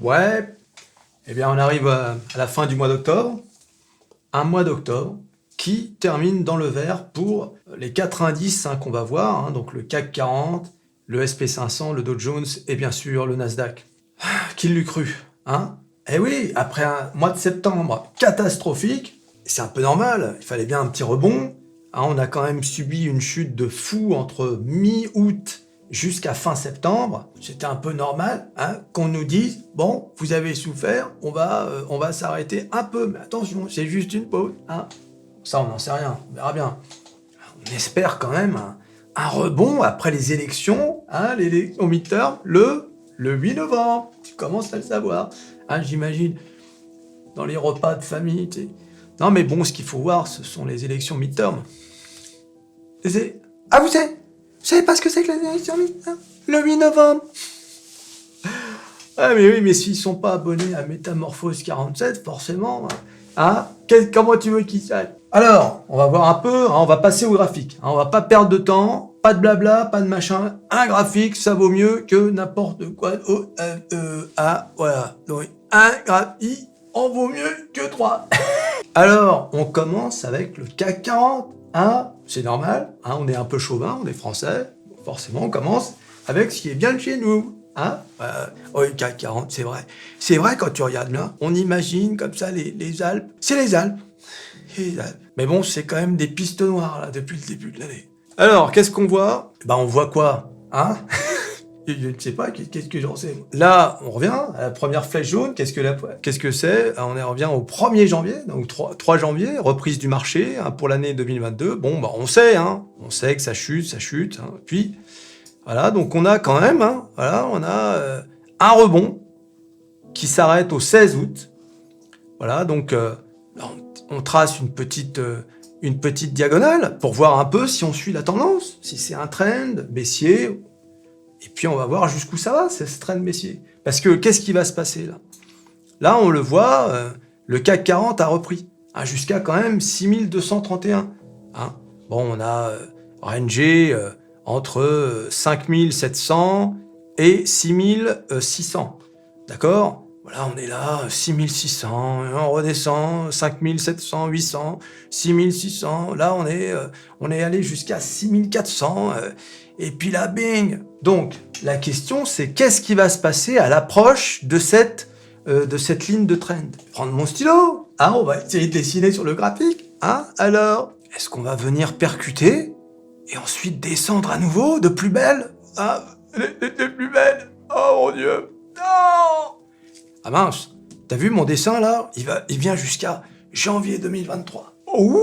Ouais, eh bien on arrive à la fin du mois d'octobre. Un mois d'octobre qui termine dans le vert pour les 4 indices qu'on va voir, donc le CAC 40, le SP500, le Dow Jones et bien sûr le Nasdaq. Qui l'eût cru, hein? Eh oui, après un mois de septembre catastrophique, c'est un peu normal, il fallait bien un petit rebond. On a quand même subi une chute de fou entre mi-août jusqu'à fin septembre. C'était un peu normal qu'on nous dise « Bon, vous avez souffert, on va s'arrêter un peu, mais attention, c'est juste une pause. » Ça, on n'en sait rien, on verra bien. On espère quand même un rebond après les élections, l'élection midterm, le 8 novembre. Tu commences à le savoir, j'imagine, dans les repas de famille. Non, mais bon, ce qu'il faut voir, ce sont les élections midterm. Ah, vous savez pas ce que c'est que les élections midterm? Le 8 novembre. Ah, mais oui, mais s'ils sont pas abonnés à Métamorphose 47, forcément, comment tu veux qu'ils sachent? Alors, on va voir un peu, on va passer au graphique. On va pas perdre de temps, pas de blabla, pas de machin. Un graphique, ça vaut mieux que n'importe quoi. Voilà. Donc, un graphique, en vaut mieux que 3. Alors, on commence avec le CAC 40. C'est normal, on est un peu chauvin, on est français. Forcément, on commence avec ce qui est bien de chez nous. Le CAC 40, c'est vrai. C'est vrai, quand tu regardes là, on imagine comme ça les Alpes. C'est les Alpes. Mais bon, c'est quand même des pistes noires, là, depuis le début de l'année. Alors, qu'est-ce qu'on voit? On voit quoi? Je ne sais pas, qu'est-ce que j'en sais? Là, on revient à la première flèche jaune. Qu'est-ce que c'est? On revient au 1er janvier, donc 3 janvier, reprise du marché pour l'année 2022. Bon, on sait que ça chute. Puis, voilà, donc on a quand même, on a un rebond qui s'arrête au 16 août. Voilà, donc on trace une petite diagonale pour voir un peu si on suit la tendance, si c'est un trend baissier. Et puis on va voir jusqu'où ça va, ce trend baissier. Parce que qu'est-ce qui va se passer là? Là, on le voit, le CAC 40 a repris jusqu'à quand même 6231. Bon, on a rangé entre 5700 et 6600. D'accord? Voilà, on est là, 6600, on redescend, 5700, 800, 6600. Là, on est allé jusqu'à 6400. Et puis là, bing! Donc, la question, c'est qu'est-ce qui va se passer à l'approche de cette ligne de trend? Prendre mon stylo, on va essayer de dessiner sur le graphique. Alors, est-ce qu'on va venir percuter et ensuite descendre à nouveau de plus belle? De plus belle. Oh mon Dieu! Non! Mince, t'as vu mon dessin là? Il vient jusqu'à janvier 2023. Ouh!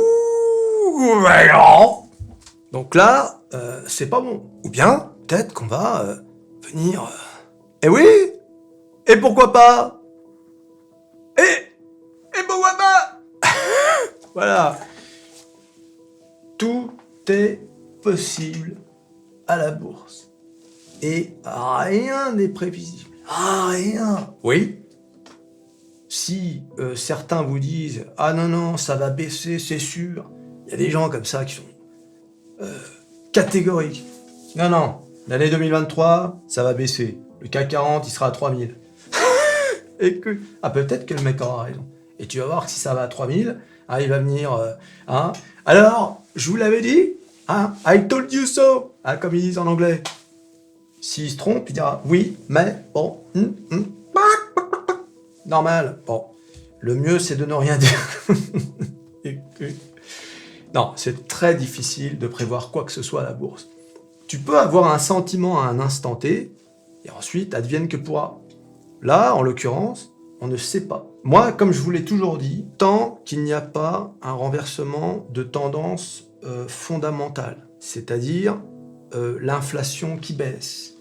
Donc là, c'est pas bon. Ou bien, peut-être qu'on va venir... Eh oui! Et pourquoi pas? Et pourquoi pas? Voilà. Tout est possible à la bourse. Et rien n'est prévisible. Rien. Oui. Si certains vous disent « Ah non, ça va baisser, c'est sûr », il y a des gens comme ça qui sont catégoriques. Non, l'année 2023, ça va baisser. Le CAC 40, il sera à 3000. Et peut-être que le mec aura raison. Et tu vas voir que si ça va à 3000, il va venir... Alors, je vous l'avais dit, I told you so, comme ils disent en anglais. S'il se trompe, il dira « Oui, mais bon... Normal. Bon, le mieux, c'est de ne rien dire. Non, c'est très difficile de prévoir quoi que ce soit à la bourse. Tu peux avoir un sentiment à un instant T, et ensuite, advienne que pourra. Là, en l'occurrence, on ne sait pas. Moi, comme je vous l'ai toujours dit, tant qu'il n'y a pas un renversement de tendance fondamentale, c'est-à-dire l'inflation qui baisse,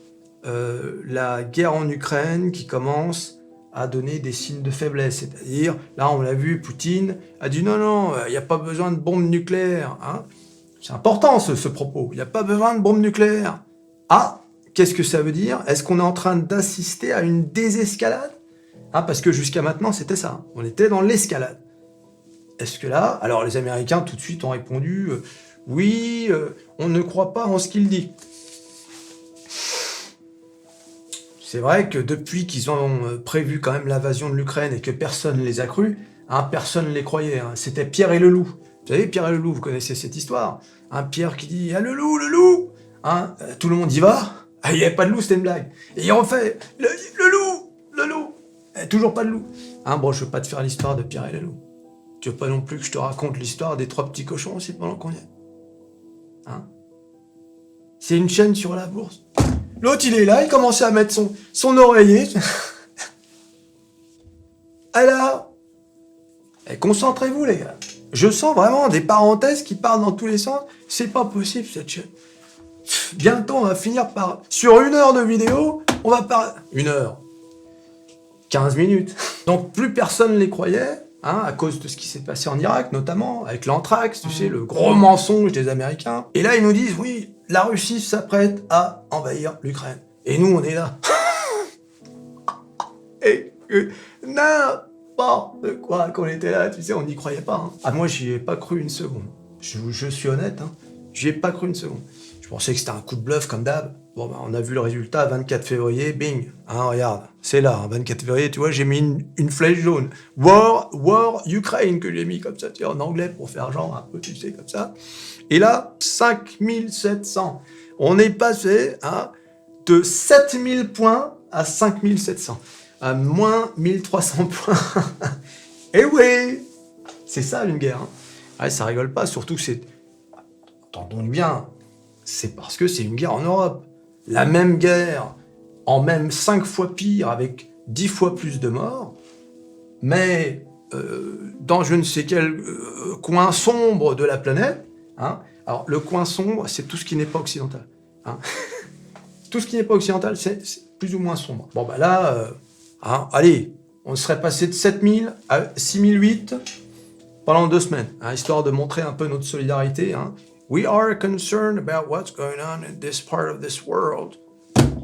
la guerre en Ukraine qui commence à donner des signes de faiblesse, c'est-à-dire, là on l'a vu, Poutine a dit non, il n'y a pas besoin de bombes nucléaires. C'est important ce propos, il n'y a pas besoin de bombes nucléaires. Qu'est-ce que ça veut dire? Est-ce qu'on est en train d'assister à une désescalade? Parce que jusqu'à maintenant c'était ça, on était dans l'escalade. Est-ce que là, alors les Américains tout de suite ont répondu oui, on ne croit pas en ce qu'il dit. c'est vrai que depuis qu'ils ont prévu quand même l'invasion de l'Ukraine et que personne ne les a crus, hein, personne ne les croyait. Hein. C'était Pierre et le loup. Vous savez, Pierre et le loup, vous connaissez cette histoire. Hein, Pierre qui dit « Ah, le loup, le loup !» hein, tout le monde y va. Ah, il n'y avait pas de loup, c'était une blague. Et il refait « Le loup, le loup !» Toujours pas de loup. Hein, bon, je veux pas te faire l'histoire de Pierre et le loup. Tu veux pas non plus que je te raconte l'histoire des 3 petits cochons aussi pendant qu'on y est. Hein, c'est une chaîne sur la bourse. L'autre, il est là, il commençait à mettre son oreiller. Alors, concentrez-vous, les gars. Je sens vraiment des parenthèses qui parlent dans tous les sens. C'est pas possible, cette chaîne. Bientôt, on va finir par... Sur 1 heure de vidéo, on va parler... 1 heure. 15 minutes. Donc, plus personne ne les croyait, hein, à cause de ce qui s'est passé en Irak, notamment, avec l'anthrax, tu sais, le gros mensonge des Américains. Et là, ils nous disent, oui, la Russie s'apprête à envahir l'Ukraine. Et nous, on est là. Et n'importe quoi qu'on était là, tu sais, on n'y croyait pas. Hein. Ah, moi, j'y ai pas cru une seconde. Je suis honnête, hein, j'y ai pas cru une seconde. Je pensais que c'était un coup de bluff comme d'hab. Bon, bah, on a vu le résultat, 24 février, bing. Hein, regarde, c'est là, hein, 24 février, tu vois, j'ai mis une flèche jaune. War Ukraine que j'ai mis comme ça, tu sais, en anglais pour faire genre un peu, tu sais, comme ça. Et là, 5700. On est passé hein, de 7000 points à 5700. À moins 1300 points. Et oui, c'est ça une guerre. Hein. Ouais, ça rigole pas, surtout que c'est... Entendons bien, c'est parce que c'est une guerre en Europe. La même guerre, en même 5 fois pire, avec 10 fois plus de morts, mais dans je ne sais quel coin sombre de la planète. Hein. Alors, le coin sombre, c'est tout ce qui n'est pas occidental. Hein. Tout ce qui n'est pas occidental, c'est plus ou moins sombre. Bon, bah là, hein, allez, on serait passé de 7000 à 6008 pendant 2 semaines, hein, histoire de montrer un peu notre solidarité. Hein. We are concerned about what's going on in this part of this world.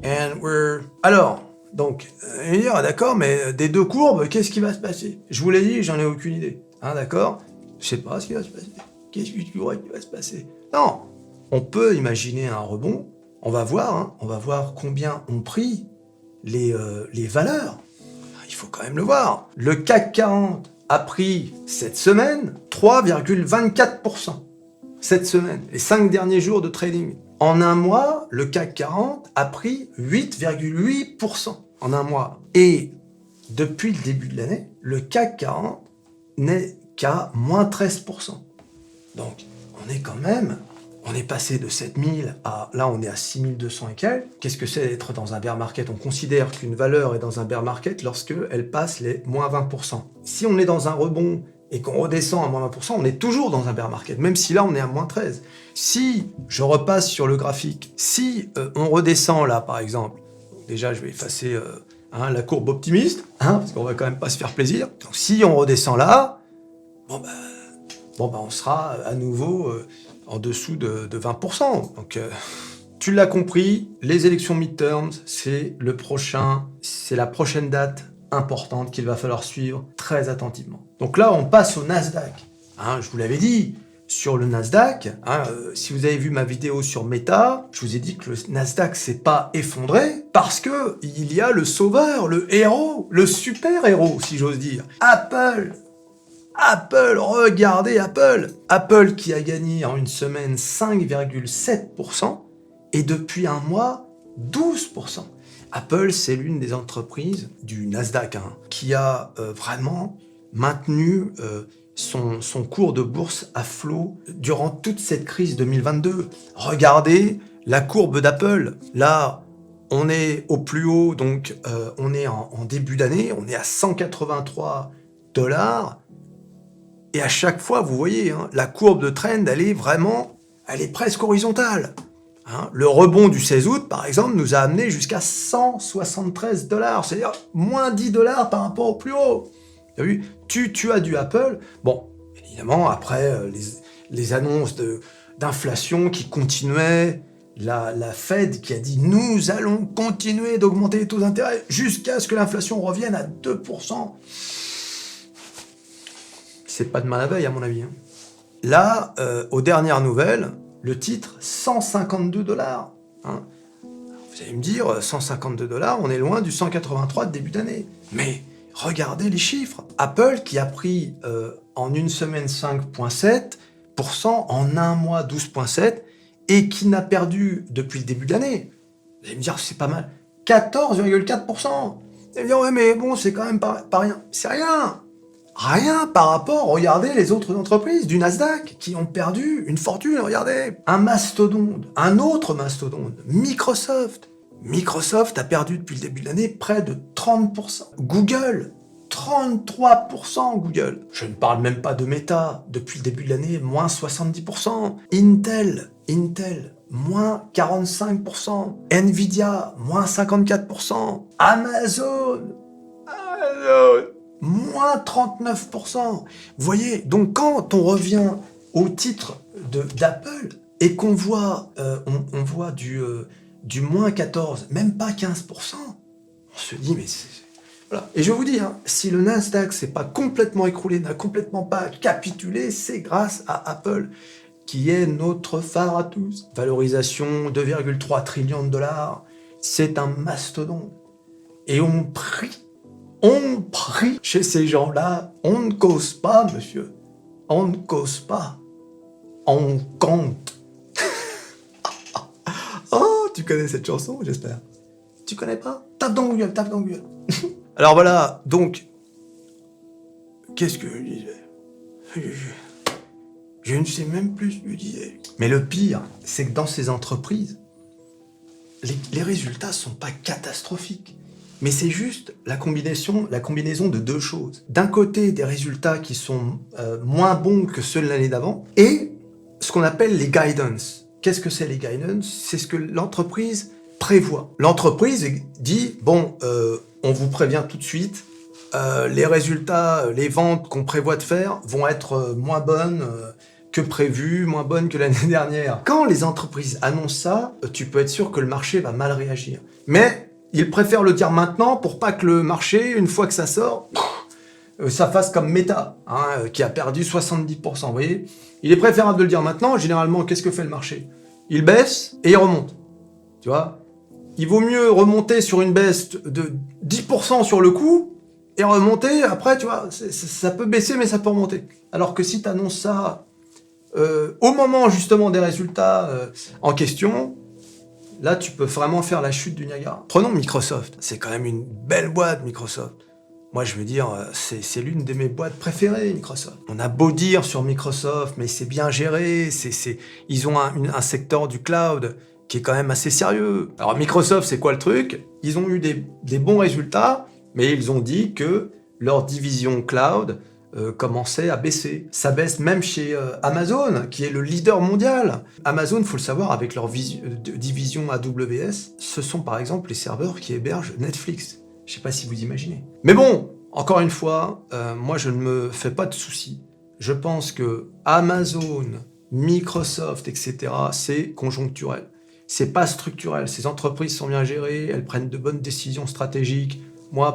And we're... Alors, donc, dire, d'accord, mais des 2 courbes, qu'est-ce qui va se passer? Je vous l'ai dit, j'en ai aucune idée. Hein, d'accord? Je sais pas ce qui va se passer. Qu'est-ce que tu crois qui va se passer? Non, on peut imaginer un rebond. On va voir combien ont pris les valeurs. Il faut quand même le voir. Le CAC 40 a pris cette semaine 3,24%. Cette semaine, les 5 derniers jours de trading. En un mois, le CAC 40 a pris 8,8% en un mois. Et depuis le début de l'année, le CAC 40 n'est qu'à moins 13%. Donc, on est passé de 7000 à, là on est à 6200 et quelques. Qu'est-ce que c'est d'être dans un bear market? On considère qu'une valeur est dans un bear market lorsqu'elle passe les moins 20%. Si on est dans un rebond et qu'on redescend à moins 20%, on est toujours dans un bear market, même si là on est à moins 13. Si je repasse sur le graphique, si on redescend là par exemple, déjà je vais effacer la courbe optimiste, parce qu'on va quand même pas se faire plaisir. Donc si on redescend là, bon bah on sera à nouveau en dessous de 20%. Donc, tu l'as compris, les élections midterms, c'est la prochaine date importante qu'il va falloir suivre très attentivement. Donc là, on passe au Nasdaq. Hein, je vous l'avais dit, sur le Nasdaq, si vous avez vu ma vidéo sur Meta, je vous ai dit que le Nasdaq s'est pas effondré parce que il y a le sauveur, le héros, le super-héros, si j'ose dire, Apple. Regardez Apple. Apple qui a gagné en une semaine 5,7% et depuis un mois 12%. Apple, c'est l'une des entreprises du Nasdaq qui a vraiment maintenu son cours de bourse à flot durant toute cette crise 2022. Regardez la courbe d'Apple. Là, on est au plus haut, donc on est en début d'année, on est à 183 $. Et à chaque fois, vous voyez, la courbe de trend, elle est presque horizontale. Le rebond du 16 août, par exemple, nous a amené jusqu'à 173 $, c'est-à-dire moins 10 $ par rapport au plus haut. Tu as vu? Tu as du Apple. Bon, évidemment, après, les annonces d'inflation qui continuaient, la Fed qui a dit « Nous allons continuer d'augmenter les taux d'intérêt jusqu'à ce que l'inflation revienne à 2%. » C'est pas demain la veille, à mon avis. Là, aux dernières nouvelles, le titre, 152 $. Vous allez me dire, 152 $, on est loin du 183 de début d'année. Mais regardez les chiffres. Apple qui a pris en une semaine 5,7%, en un mois 12,7%, et qui n'a perdu depuis le début de l'année. Vous allez me dire, c'est pas mal. 14,4%. Vous allez me dire, ouais, mais bon, c'est quand même pas rien. C'est rien. Rien par rapport, regardez les autres entreprises du Nasdaq qui ont perdu une fortune, regardez. Un mastodonte, un autre mastodonte, Microsoft. Microsoft a perdu depuis le début de l'année près de 30%. Google, 33% Google. Je ne parle même pas de Meta, depuis le début de l'année, moins 70%. Intel, moins 45%. Nvidia, moins 54%. Amazon, moins 39%. Vous voyez, donc quand on revient au titre d'Apple et qu'on voit, on voit du moins 14, même pas 15%, on se dit, mais c'est... Voilà. Et je vous dis, si le Nasdaq s'est pas complètement écroulé, n'a complètement pas capitulé, c'est grâce à Apple, qui est notre phare à tous. Valorisation 2,3 trillions de dollars, c'est un mastodonte. Et on prie chez ces gens-là, on ne cause pas, monsieur. On ne cause pas. On compte. Oh, tu connais cette chanson, j'espère. Tu connais pas? Tape dans Google. Alors voilà, donc, qu'est-ce que je disais? Je ne sais même plus ce que je disais. Mais le pire, c'est que dans ces entreprises, les résultats sont pas catastrophiques. Mais c'est juste la combinaison de deux choses. D'un côté, des résultats qui sont moins bons que ceux de l'année d'avant, et ce qu'on appelle les guidance. Qu'est-ce que c'est les guidance? C'est ce que l'entreprise prévoit. L'entreprise dit, bon, on vous prévient tout de suite, les résultats, les ventes qu'on prévoit de faire vont être moins bonnes que prévu, moins bonnes que l'année dernière. Quand les entreprises annoncent ça, tu peux être sûr que le marché va mal réagir. Mais ils préfèrent le dire maintenant pour pas que le marché, une fois que ça sort, ça fasse comme Meta, qui a perdu 70%. Vous voyez, il est préférable de le dire maintenant. Généralement, qu'est-ce que fait le marché? Il baisse et il remonte. Tu vois, il vaut mieux remonter sur une baisse de 10% sur le coup et remonter après, tu vois, ça peut baisser mais ça peut remonter. Alors que si tu annonces ça au moment justement des résultats en question, là tu peux vraiment faire la chute du Niagara. Prenons Microsoft, c'est quand même une belle boîte Microsoft. Moi je veux dire, c'est l'une de mes boîtes préférées Microsoft. On a beau dire sur Microsoft, mais c'est bien géré, ils ont un secteur du cloud qui est quand même assez sérieux. Alors Microsoft, c'est quoi le truc? Ils ont eu des bons résultats, mais ils ont dit que leur division cloud commençait à baisser. Ça baisse même chez Amazon, qui est le leader mondial. Amazon, faut le savoir, avec leur division AWS, ce sont par exemple les serveurs qui hébergent Netflix. Je sais pas si vous imaginez. Mais bon, encore une fois, moi je ne me fais pas de soucis. Je pense que Amazon, Microsoft, etc., c'est conjoncturel. C'est pas structurel. Ces entreprises sont bien gérées, elles prennent de bonnes décisions stratégiques.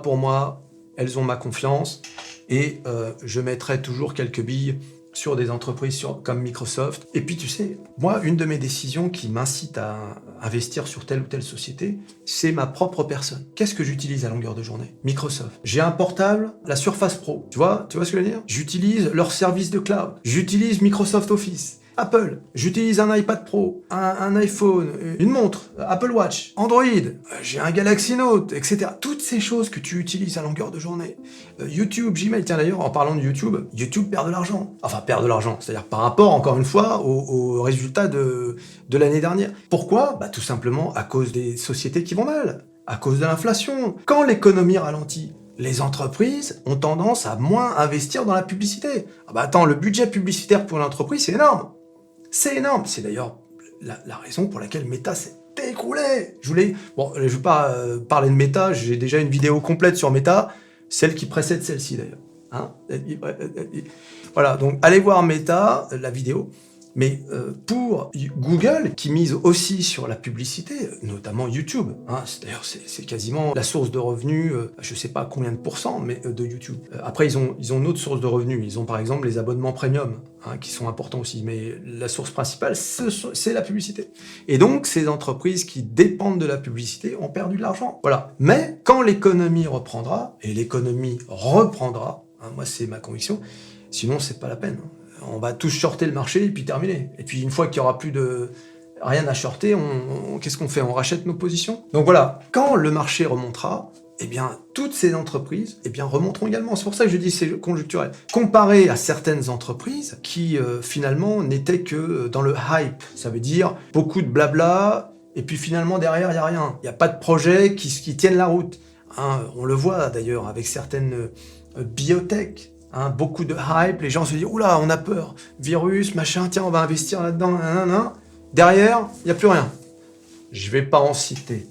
Pour moi, elles ont ma confiance. Et je mettrai toujours quelques billes sur des entreprises comme Microsoft. Et puis tu sais, moi, une de mes décisions qui m'incite à investir sur telle ou telle société, c'est ma propre personne. Qu'est-ce que j'utilise à longueur de journée? Microsoft. J'ai un portable, la Surface Pro. Tu vois ce que je veux dire? J'utilise leur service de cloud. J'utilise Microsoft Office. Apple, j'utilise un iPad Pro, un iPhone, une montre, Apple Watch, Android, j'ai un Galaxy Note, etc. Toutes ces choses que tu utilises à longueur de journée. YouTube, Gmail, tiens d'ailleurs, en parlant de YouTube, YouTube perd de l'argent. Enfin, perd de l'argent, c'est-à-dire par rapport, encore une fois, aux résultats de l'année dernière. Pourquoi? Tout simplement à cause des sociétés qui vont mal, à cause de l'inflation. Quand l'économie ralentit, les entreprises ont tendance à moins investir dans la publicité. Attends, le budget publicitaire pour l'entreprise, c'est énorme. C'est énorme. C'est d'ailleurs la raison pour laquelle Meta s'est écroulé. Je vais pas parler de Meta, j'ai déjà une vidéo complète sur Meta, celle qui précède celle-ci d'ailleurs. Voilà, donc allez voir Meta, la vidéo. Mais pour Google, qui mise aussi sur la publicité, notamment YouTube, hein, d'ailleurs c'est quasiment la source de revenus, je sais pas combien de pourcents, mais de YouTube. Après ils ont une autre source de revenus, ils ont par exemple les abonnements premium, hein, qui sont importants aussi, mais la source principale c'est la publicité. Et donc ces entreprises qui dépendent de la publicité ont perdu de l'argent. Voilà. Mais quand l'économie reprendra, et l'économie reprendra, hein, moi c'est ma conviction, sinon c'est pas la peine. On va tous shorter le marché et puis terminer. Et puis une fois qu'il y aura plus de rien à shorter, qu'est-ce qu'on fait? On rachète nos positions? Donc voilà, quand le marché remontera, eh bien toutes ces entreprises remonteront également. C'est pour ça que je dis c'est conjoncturel. Comparé à certaines entreprises qui finalement n'étaient que dans le hype, ça veut dire beaucoup de blabla, et puis finalement derrière il n'y a rien. Il n'y a pas de projet qui tiennent la route. Hein, on le voit d'ailleurs avec certaines biotech. Hein, beaucoup de hype, les gens se disent « Oula, on a peur, virus, machin, tiens, on va investir là-dedans, nanana. » Derrière, il n'y a plus rien. Je vais pas en citer,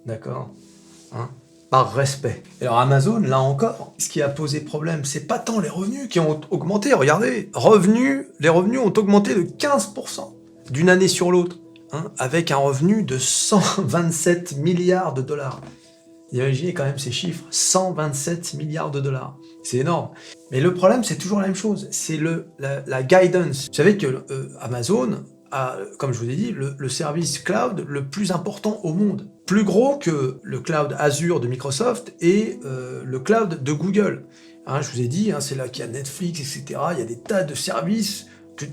d'accord, hein, par respect. Et alors Amazon, là encore, ce qui a posé problème, c'est pas tant les revenus qui ont augmenté, regardez, les revenus ont augmenté de 15% d'une année sur l'autre, hein, avec un revenu de 127 milliards de dollars. Imaginez quand même ces chiffres, 127 milliards de dollars. C'est énorme. Mais le problème, c'est toujours la même chose. C'est la guidance. Vous savez que Amazon a, comme je vous ai dit, le service cloud le plus important au monde. Plus gros que le cloud Azure de Microsoft et le cloud de Google. Hein, je vous ai dit, hein, c'est là qu'il y a Netflix, etc. Il y a des tas de services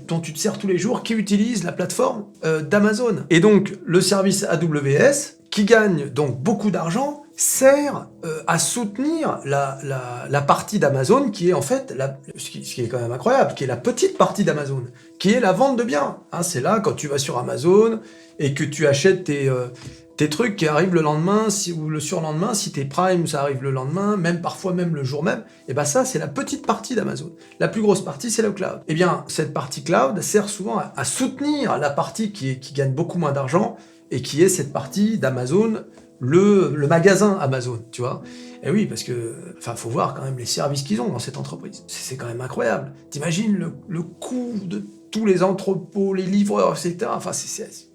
dont tu te sers tous les jours qui utilisent la plateforme d'Amazon. Et donc, le service AWS, qui gagne donc beaucoup d'argent, sert à soutenir la partie d'Amazon qui est en fait, ce qui est quand même incroyable, qui est la petite partie d'Amazon, qui est la vente de biens. Hein, c'est là, quand tu vas sur Amazon et que tu achètes tes trucs qui arrivent le lendemain, ou le surlendemain, si t'es Prime, ça arrive le lendemain, même parfois même le jour même, et ben ça, c'est la petite partie d'Amazon. La plus grosse partie, c'est le cloud. Et bien, cette partie cloud sert souvent à soutenir la partie qui gagne beaucoup moins d'argent, et qui est cette partie d'Amazon, le magasin Amazon, tu vois. Et oui, parce que, enfin, faut voir quand même les services qu'ils ont dans cette entreprise. C'est quand même incroyable. T'imagines le coût de tous les entrepôts, les livreurs, etc. Enfin, c'est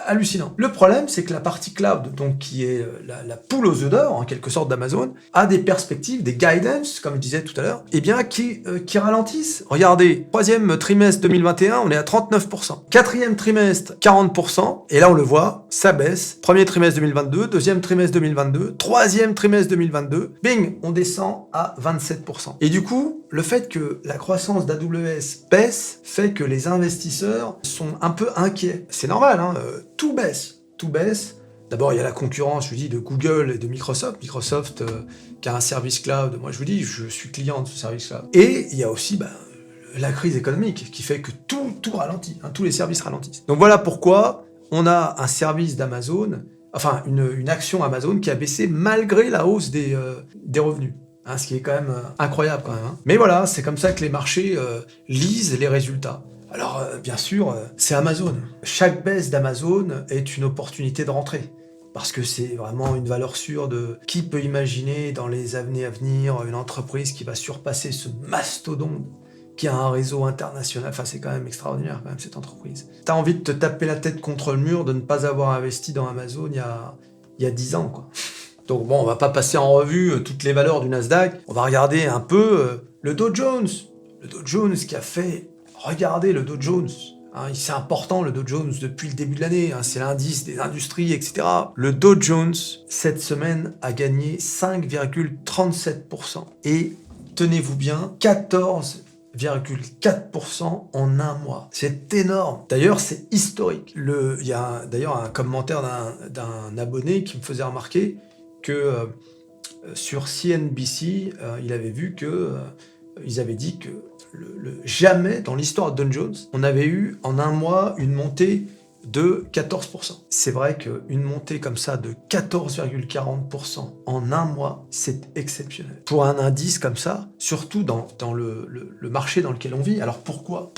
hallucinant. Le problème, c'est que la partie cloud, donc qui est la poule aux œufs d'or, en quelque sorte, d'Amazon, a des perspectives, des guidance, comme je disais tout à l'heure, eh bien, qui ralentissent. Regardez, troisième trimestre 2021, on est à 39%. Quatrième trimestre, 40%. Et là, on le voit, ça baisse. Premier trimestre 2022, deuxième trimestre 2022, troisième trimestre 2022, bing, on descend à 27%. Et du coup, le fait que la croissance d'AWS baisse fait que les investisseurs sont un peu inquiets. C'est normal, hein, tout baisse. D'abord, il y a la concurrence, je vous dis, de Google et de Microsoft. Microsoft qui a un service cloud. Moi, je vous dis, je suis client de ce service cloud. Et il y a aussi la crise économique qui fait que tout ralentit, hein, tous les services ralentissent. Donc voilà pourquoi on a un service d'Amazon, enfin une action Amazon qui a baissé malgré la hausse des revenus. Hein, ce qui est quand même incroyable quand même. Hein. Mais voilà, c'est comme ça que les marchés lisent les résultats. Alors, bien sûr, c'est Amazon. Chaque baisse d'Amazon est une opportunité de rentrée. Parce que c'est vraiment une valeur sûre de qui peut imaginer dans les années à venir une entreprise qui va surpasser ce mastodonte qui a un réseau international. Enfin, c'est quand même extraordinaire, quand même, cette entreprise. T'as envie de te taper la tête contre le mur de ne pas avoir investi dans Amazon il y a 10 ans, quoi. Donc bon, on va pas passer en revue toutes les valeurs du Nasdaq. On va regarder un peu le Dow Jones. Le Dow Jones qui a fait... Regardez le Dow Jones. Hein, c'est important le Dow Jones depuis le début de l'année. Hein, c'est l'indice des industries, etc. Le Dow Jones, cette semaine, a gagné 5,37%. Et tenez-vous bien, 14,4% en un mois. C'est énorme. D'ailleurs, c'est historique. Il y a d'ailleurs un commentaire d'un abonné qui me faisait remarquer que sur CNBC, il avait vu que ils avaient dit que jamais dans l'histoire de Dow Jones, on avait eu en un mois une montée de 14%. C'est vrai qu'une montée comme ça de 14,40% en un mois, c'est exceptionnel. Pour un indice comme ça, surtout dans le marché dans lequel on vit, alors pourquoi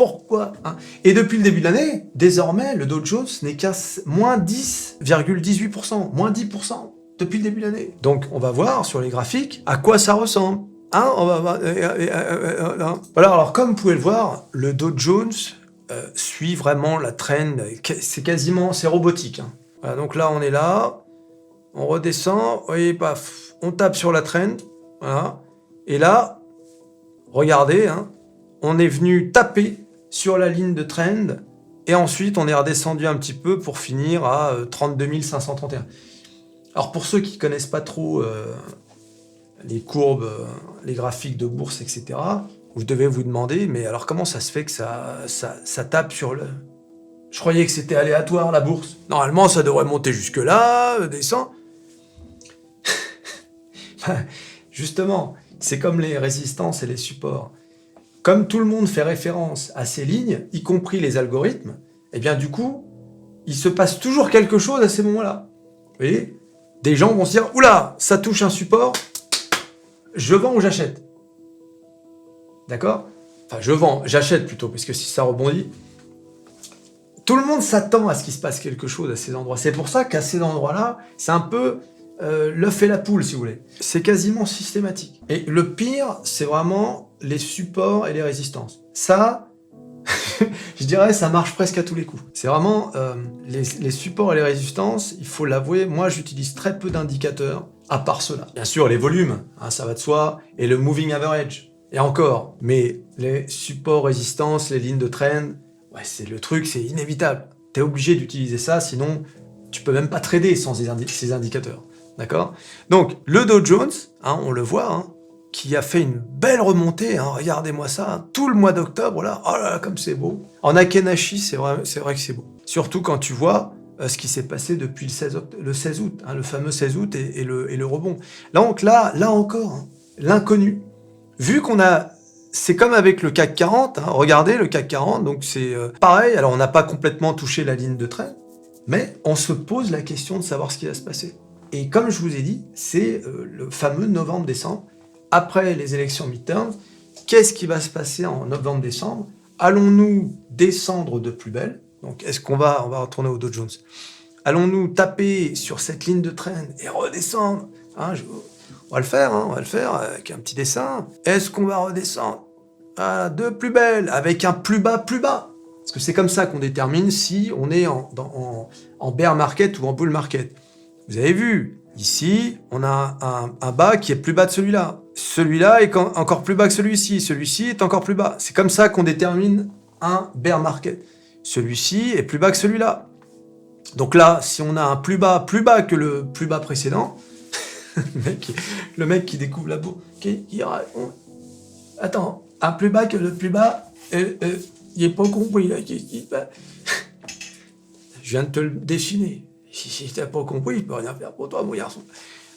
hein. Et depuis le début de l'année, désormais, le Dow Jones n'est qu'à moins 10,18%, moins 10% depuis le début de l'année. Donc on va voir sur les graphiques à quoi ça ressemble. Hein, voilà, alors comme vous pouvez le voir, le Dow Jones suit vraiment la trend. C'est robotique. Hein. Voilà, donc là, on est là, on redescend, et paf, on tape sur la trend, voilà. Et là, regardez, hein, on est venu taper sur la ligne de trend, et ensuite, on est redescendu un petit peu pour finir à 32 531. Alors, pour ceux qui ne connaissent pas trop les courbes, les graphiques de bourse, etc., vous devez vous demander, mais alors comment ça se fait que ça tape sur le... Je croyais que c'était aléatoire, la bourse. Normalement, ça devrait monter jusque-là, descend. Justement, c'est comme les résistances et les supports. Comme tout le monde fait référence à ces lignes, y compris les algorithmes, eh bien du coup, il se passe toujours quelque chose à ces moments-là. Vous voyez ? Des gens vont se dire « Oula, ça touche un support, je vends ou j'achète ?» D'accord ? Enfin, je vends, j'achète plutôt, parce que si ça rebondit... Tout le monde s'attend à ce qu'il se passe quelque chose à ces endroits. C'est pour ça qu'à ces endroits-là, c'est un peu l'œuf et la poule, si vous voulez. C'est quasiment systématique. Et le pire, c'est vraiment les supports et les résistances. Ça, je dirais, ça marche presque à tous les coups. C'est vraiment les supports et les résistances, il faut l'avouer, moi j'utilise très peu d'indicateurs, à part cela. Bien sûr, les volumes, hein, ça va de soi, et le moving average. Et encore, mais les supports, résistances, les lignes de trend, ouais, c'est le truc, c'est inévitable. T'es obligé d'utiliser ça, sinon tu peux même pas trader sans ces indicateurs. D'accord ? Donc, le Dow Jones, hein, on le voit, hein, qui a fait une belle remontée, hein, regardez-moi ça, hein, tout le mois d'octobre, là, oh là là, comme c'est beau. En Akenashi, c'est vrai que c'est beau. Surtout quand tu vois ce qui s'est passé depuis le 16 août, hein, le fameux 16 août et le rebond. Donc là encore, hein, l'inconnu. Vu qu'on a... C'est comme avec le CAC 40, hein, regardez le CAC 40, donc c'est pareil, alors on n'a pas complètement touché la ligne de trend, mais on se pose la question de savoir ce qui va se passer. Et comme je vous ai dit, c'est le fameux novembre-décembre, après les élections midterms, qu'est-ce qui va se passer en novembre-décembre ? Allons-nous descendre de plus belle ? Donc est-ce qu'on va retourner au Dow Jones ? Allons-nous taper sur cette ligne de trend et redescendre, hein, on va le faire avec un petit dessin. Est-ce qu'on va redescendre de plus belle, avec un plus bas plus bas ? Parce que c'est comme ça qu'on détermine si on est en bear market ou en bull market. Vous avez vu, ici, on a un bas qui est plus bas de celui-là. Celui-là est encore plus bas que celui-ci. Celui-ci est encore plus bas. C'est comme ça qu'on détermine un bear market. Celui-ci est plus bas que celui-là. Donc là, si on a un plus bas que le plus bas précédent, le mec qui découvre la bourse, attends, un plus bas que le plus bas, il n'est pas compris là. Je viens de te le dessiner. Si tu n'as pas compris, il ne peut rien faire pour toi, mon garçon.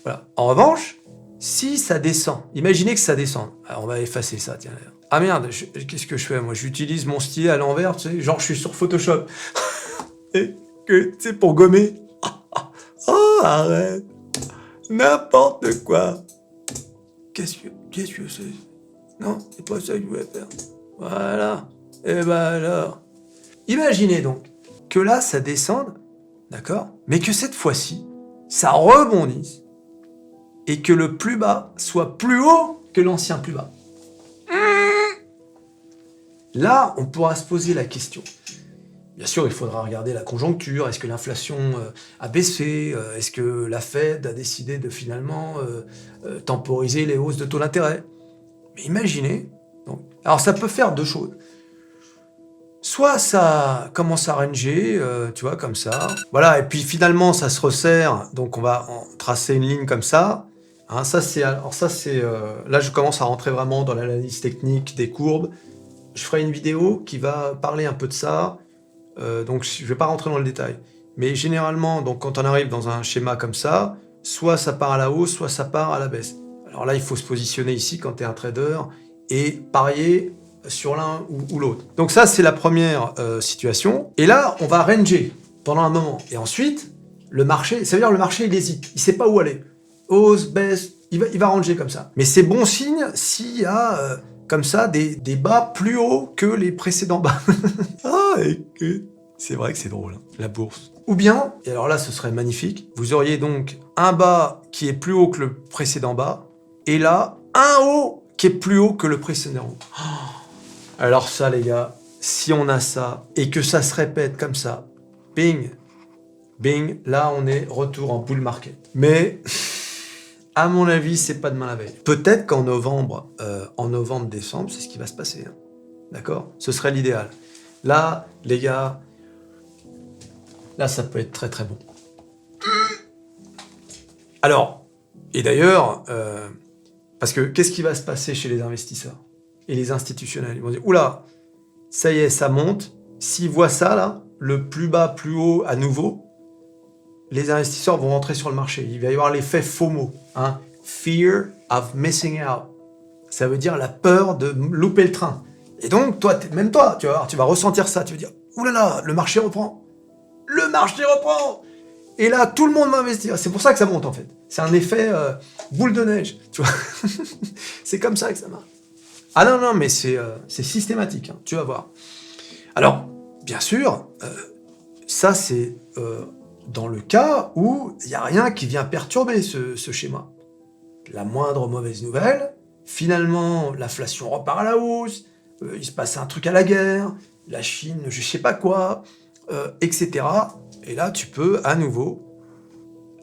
Voilà. En revanche, si ça descend, imaginez que ça descende. Alors on va effacer ça, tiens. Ah merde, qu'est-ce que je fais ? Moi, j'utilise mon stylet à l'envers, tu sais, genre je suis sur Photoshop. Et que, tu sais, pour gommer. Oh, arrête. N'importe quoi. Qu'est-ce que c'est ? Non, c'est pas ça que je voulais faire. Voilà. Et ben alors. Imaginez donc que là, ça descende, d'accord ? Mais que cette fois-ci, ça rebondisse et que le plus bas soit plus haut que l'ancien plus bas. Là, on pourra se poser la question. Bien sûr, il faudra regarder la conjoncture. Est-ce que l'inflation a baissé ? Est-ce que la Fed a décidé de finalement temporiser les hausses de taux d'intérêt ? Mais imaginez. Donc, alors, ça peut faire deux choses. Soit ça commence à ranger, tu vois, comme ça. Voilà, et puis finalement, ça se resserre. Donc, on va tracer une ligne comme ça. Hein, là, je commence à rentrer vraiment dans l'analyse technique des courbes. Je ferai une vidéo qui va parler un peu de ça. Donc je ne vais pas rentrer dans le détail. Mais généralement, donc, quand on arrive dans un schéma comme ça, soit ça part à la hausse, soit ça part à la baisse. Alors là, il faut se positionner ici quand tu es un trader et parier sur l'un ou l'autre. Donc ça, c'est la première situation. Et là, on va ranger pendant un moment. Et ensuite, le marché, ça veut dire le marché, il hésite. Il ne sait pas où aller. Hausse, baisse, il va ranger comme ça. Mais c'est bon signe s'il y a... comme ça, des bas plus hauts que les précédents bas. Ah, écoute, c'est vrai que c'est drôle, hein, la bourse. Ou bien, et alors là, ce serait magnifique, vous auriez donc un bas qui est plus haut que le précédent bas, et là, un haut qui est plus haut que le précédent haut. Alors ça, les gars, si on a ça et que ça se répète comme ça, bing, bing, là on est retour en bull market. Mais à mon avis, c'est pas demain la veille. Peut-être qu'en novembre, décembre, c'est ce qui va se passer. Hein. D'accord? Ce serait l'idéal. Là, les gars, là ça peut être très très bon. Alors, et d'ailleurs, parce que qu'est-ce qui va se passer chez les investisseurs et les institutionnels? Ils vont dire, oula, ça y est, ça monte. S'ils voient ça, là, le plus bas, plus haut, à nouveau, les investisseurs vont rentrer sur le marché. Il va y avoir l'effet FOMO, hein, Fear of Missing Out. Ça veut dire la peur de louper le train. Et donc, toi, même toi, tu vas ressentir ça. Tu vas dire, oulala, le marché reprend. Le marché reprend. Et là, tout le monde va investir. C'est pour ça que ça monte, en fait. C'est un effet boule de neige, tu vois. C'est comme ça que ça marche. Ah non, mais c'est systématique, hein, tu vas voir. Alors, bien sûr, ça c'est dans le cas où il n'y a rien qui vient perturber ce schéma. La moindre mauvaise nouvelle, finalement, l'inflation repart à la hausse, il se passe un truc à la guerre, la Chine, je sais pas quoi, etc. Et là, tu peux à nouveau,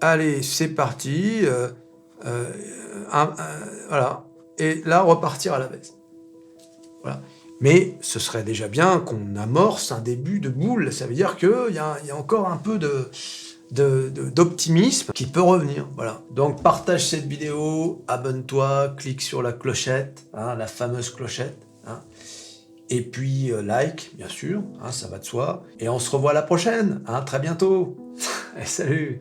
allez, c'est parti, voilà, et là, repartir à la baisse. Voilà. Mais ce serait déjà bien qu'on amorce un début de boule. Ça veut dire qu'il y a encore un peu d'optimisme qui peut revenir. Voilà. Donc partage cette vidéo, abonne-toi, clique sur la clochette, hein, la fameuse clochette. Hein. Et puis like, bien sûr, hein, ça va de soi. Et on se revoit à la prochaine. Hein, très bientôt. Et salut.